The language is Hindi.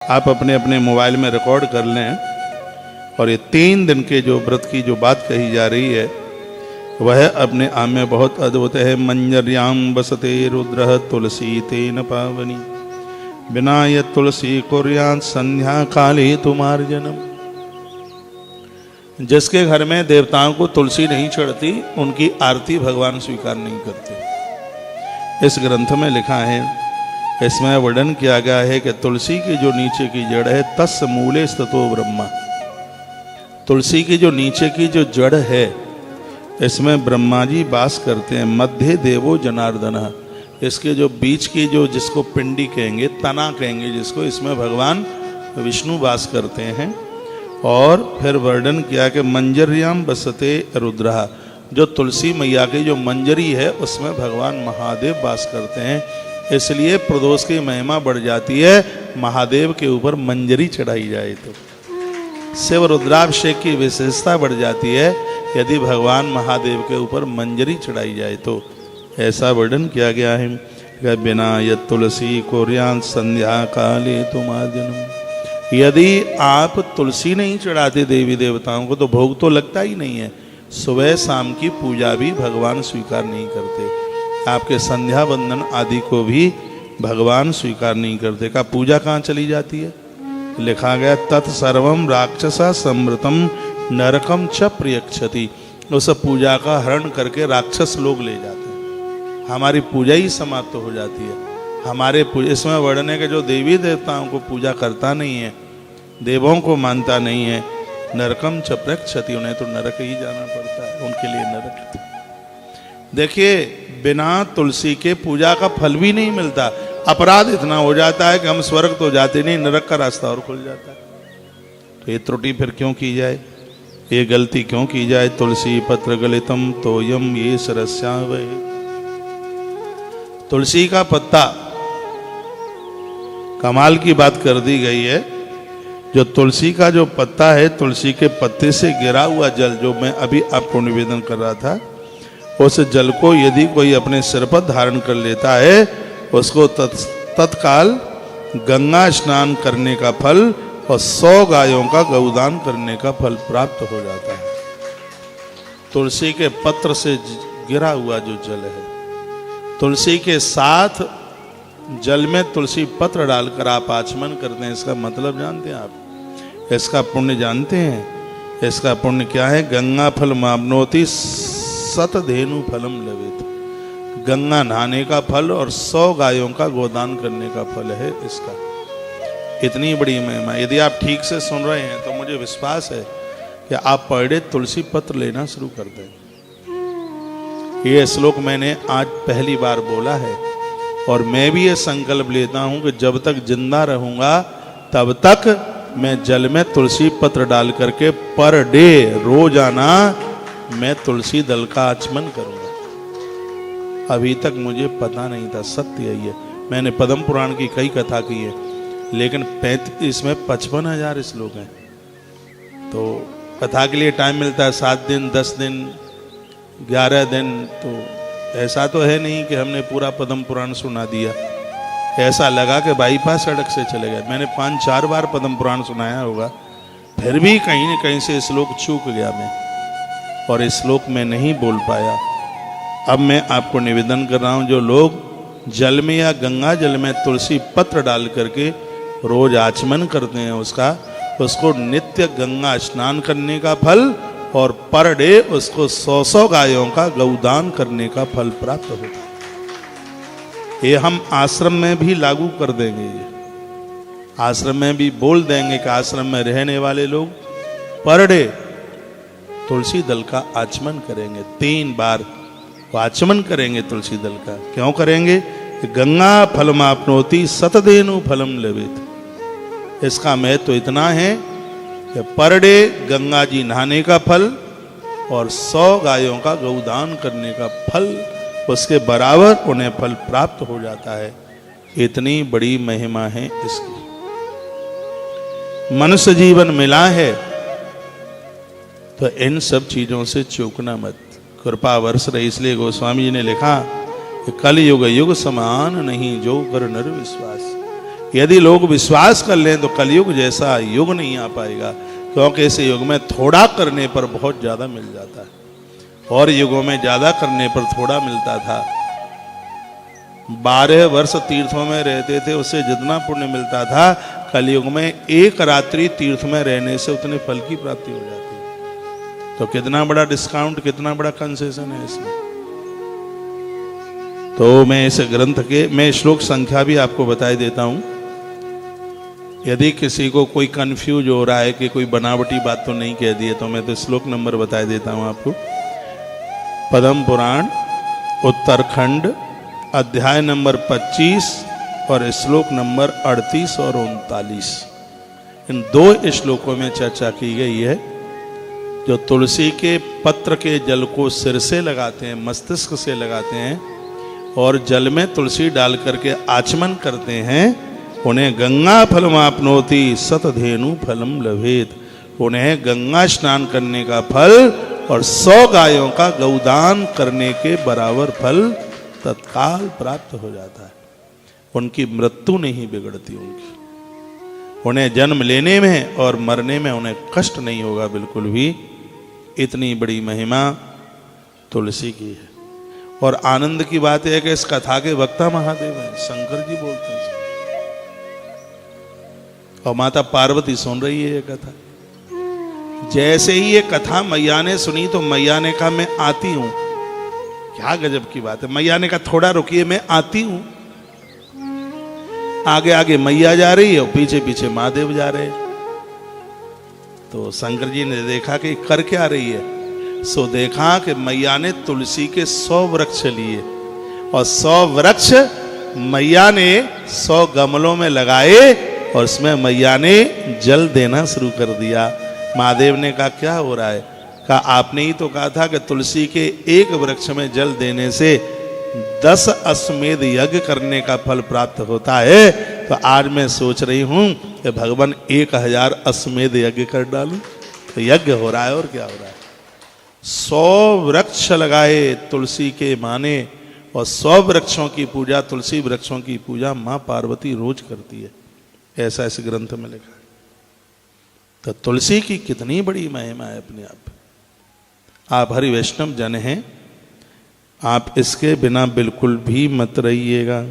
आप अपने अपने मोबाइल में रिकॉर्ड कर लें। और ये 3 दिन के जो व्रत की जो बात कही जा रही है वह अपने आप में बहुत अद्भुत है। मंजर्याम बसते रुद्र तुलसी तेन पावनी, बिना ये तुलसी कुर्यात संध्या काले तुम्हार जन्म। जिसके घर में देवताओं को तुलसी नहीं चढ़ती उनकी आरती भगवान स्वीकार नहीं करते। इस ग्रंथ में लिखा है, इसमें वर्णन किया गया है कि तुलसी की जो नीचे की जड़ है तस् मूले स्थितो ब्रह्मा। तुलसी की जो नीचे की जो जड़ है इसमें ब्रह्मा जी वास करते हैं। मध्य देवो जनार्दन, इसके जो बीच की जो जिसको पिंडी कहेंगे, तना कहेंगे जिसको, इसमें भगवान विष्णु वास करते हैं। और फिर वर्णन किया कि मंजर्याम बसते रुद्रहा, जो तुलसी मैया की जो मंजरी है उसमें भगवान महादेव वास करते हैं। इसलिए प्रदोष की महिमा बढ़ जाती है, महादेव के ऊपर मंजरी चढ़ाई जाए तो। शिव रुद्राभिषेक की विशेषता बढ़ जाती है यदि भगवान महादेव के ऊपर मंजरी चढ़ाई जाए तो। ऐसा वर्णन किया गया है कि बिना यद तुलसी कुर्यात संध्या काले तुम्हार जन्म। यदि आप तुलसी नहीं चढ़ाते देवी देवताओं को तो भोग तो लगता ही नहीं है। सुबह शाम की पूजा भी भगवान स्वीकार नहीं करते, आपके संध्या वंदन आदि को भी भगवान स्वीकार नहीं करते। का पूजा कहाँ चली जाती है? लिखा गया तत्सर्वम राक्षसा समृतम नरकम च प्रियक्षति। उस पूजा का हरण करके राक्षस लोग ले जाते हैं, हमारी पूजा ही समाप्त हो जाती है। हमारे इसमें वर्णन है कि जो देवी देवताओं को पूजा करता नहीं है, देवों को मानता नहीं है, नरकम च प्रियक्षति, उन्हें तो नरक ही जाना पड़ता है, उनके लिए नरक। देखिए, बिना तुलसी के पूजा का फल भी नहीं मिलता। अपराध इतना हो जाता है कि हम स्वर्ग तो जाते नहीं, नरक का रास्ता और खुल जाता है। तो ये त्रुटि फिर क्यों की जाए, ये गलती क्यों की जाए? तुलसी पत्र गलितम तोयम ये सरस्या वह। तुलसी का पत्ता, कमाल की बात कर दी गई है। जो तुलसी का जो पत्ता है, तुलसी के पत्ते से गिरा हुआ जल, जो मैं अभी आपको निवेदन कर रहा था, उस जल को यदि कोई अपने सिर पर धारण कर लेता है उसको तत्काल गंगा स्नान करने का फल और 100 गायों का गौदान करने का फल प्राप्त हो जाता है। तुलसी के पत्र से गिरा हुआ जो जल है, तुलसी के साथ जल में तुलसी पत्र डालकर आप आचमन करते हैं, इसका मतलब जानते हैं आप? इसका पुण्य जानते हैं? इसका पुण्य क्या है? गंगा फल मापनोति सतधेनु फलम लवेत। गंगा नहाने का फल और 100 गायों का गोदान करने का फल है इसका। इतनी बड़ी महिमा। यदि आप ठीक से सुन रहे हैं तो मुझे विश्वास है कि आप पर डे तुलसी पत्र लेना शुरू कर दें। ये श्लोक मैंने आज पहली बार बोला है और मैं भी ये संकल्प लेता हूं कि जब तक जिंदा रहूंगा तब तक मैं जल में तुलसी पत्र डाल करके पर डे रोजाना मैं तुलसी दल का आचमन करूंगा। अभी तक मुझे पता नहीं था, सत्य यही है। मैंने पद्म पुराण की कई कथा की है, लेकिन 35 में 55,000 श्लोक हैं। तो कथा के लिए टाइम मिलता है 7 दिन, 10 दिन, 11 दिन। तो ऐसा तो है नहीं कि हमने पूरा पद्म पुराण सुना दिया। ऐसा लगा कि बाईपास सड़क से चले गए। मैंने 5-4 बार पद्म पुराण सुनाया होगा, फिर भी कहीं न कहीं से श्लोक चूक गया मैं, और इस श्लोक में नहीं बोल पाया। अब मैं आपको निवेदन कर रहा हूं, जो लोग जल में या गंगा जल में तुलसी पत्र डाल करके रोज आचमन करते हैं उसको नित्य गंगा स्नान करने का फल और पर डे उसको 100 गायों का गौदान करने का फल प्राप्त होता है। ये हम आश्रम में भी लागू कर देंगे, ये आश्रम में भी बोल देंगे कि आश्रम में रहने वाले लोग पर डे तुलसी दल का आचमन करेंगे। 3 बार आचमन करेंगे तुलसी दल का। क्यों करेंगे? गंगा फलमाप्नोति सतधेनु फलम लवेत। इसका महत्व तो इतना है कि पर डे गंगा जी नहाने का फल और 100 गायों का गौदान करने का फल, उसके बराबर उन्हें फल प्राप्त हो जाता है। इतनी बड़ी महिमा है इसकी। मनुष्य जीवन मिला है तो इन सब चीजों से चूकना मत। कृपा वर्ष रही। इसलिए गोस्वामी जी ने लिखा कि कल युग युग समान नहीं जो कर नर विश्वास। यदि लोग विश्वास कर लें तो कलयुग जैसा युग नहीं आ पाएगा, क्योंकि इस युग में थोड़ा करने पर बहुत ज्यादा मिल जाता है, और युगों में ज्यादा करने पर थोड़ा मिलता था। 12 वर्ष तीर्थों में रहते थे, उससे जितना पुण्य मिलता था, कलयुग में एक रात्रि तीर्थ में रहने से उतने फल की प्राप्ति हो जाती है। तो कितना बड़ा डिस्काउंट, कितना बड़ा कंसेशन है इसमें। तो मैं इस ग्रंथ के मैं श्लोक संख्या भी आपको बता देता हूं, यदि किसी को कोई कंफ्यूज हो रहा है कि कोई बनावटी बात तो नहीं कह दी है, तो मैं तो श्लोक नंबर बता देता हूं आपको। पद्म पुराण उत्तरखंड अध्याय नंबर 25 और श्लोक नंबर 38 और 39, इन 2 श्लोकों में चर्चा की गई है। जो तुलसी के पत्र के जल को सिर से लगाते हैं, मस्तिष्क से लगाते हैं, और जल में तुलसी डाल करके आचमन करते हैं, उन्हें गंगा फलमाप्नोति सतधेनु फलम लभेत। उन्हें गंगा स्नान करने का फल और 100 गायों का गौदान करने के बराबर फल तत्काल प्राप्त हो जाता है। उनकी मृत्यु नहीं बिगड़ती, उन्हें जन्म लेने में और मरने में उन्हें कष्ट नहीं होगा बिल्कुल भी। इतनी बड़ी महिमा तुलसी की है। और आनंद की बात यह है कि इस कथा के वक्ता महादेव हैं, शंकर जी बोलते हैं, और माता पार्वती सुन रही है ये कथा। जैसे ही ये कथा मैया ने सुनी तो मैया ने कहा मैं आती हूं। क्या गजब की बात है, मैया ने कहा थोड़ा रुकिए मैं आती हूं। आगे आगे मैया जा रही है और पीछे पीछे महादेव जा रहे हैं। तो शंकर जी ने देखा कि कर क्या रही है, सो देखा कि मैया ने तुलसी के 100 वृक्ष लिए, और 100 वृक्ष मैया ने 100 गमलों में लगाए, और उसमें मैया ने जल देना शुरू कर दिया। महादेव ने कहा क्या हो रहा है? कहा आपने ही तो कहा था कि तुलसी के एक वृक्ष में जल देने से 10 अश्वमेध यज्ञ करने का फल प्राप्त होता है। तो आज मैं सोच रही हूं कि भगवान 1000 अश्वमेध यज्ञ कर डालूं। तो यज्ञ हो रहा है, और क्या हो रहा है। 100 वृक्ष लगाए तुलसी के माने, और 100 वृक्षों की पूजा, तुलसी वृक्षों की पूजा मां पार्वती रोज करती है, ऐसा इस ग्रंथ में लिखा है। तो तुलसी की कितनी बड़ी महिमा है अपने आप। आप हरि वैष्णव जन हैं, आप इसके बिना बिल्कुल भी मत रहिएगा।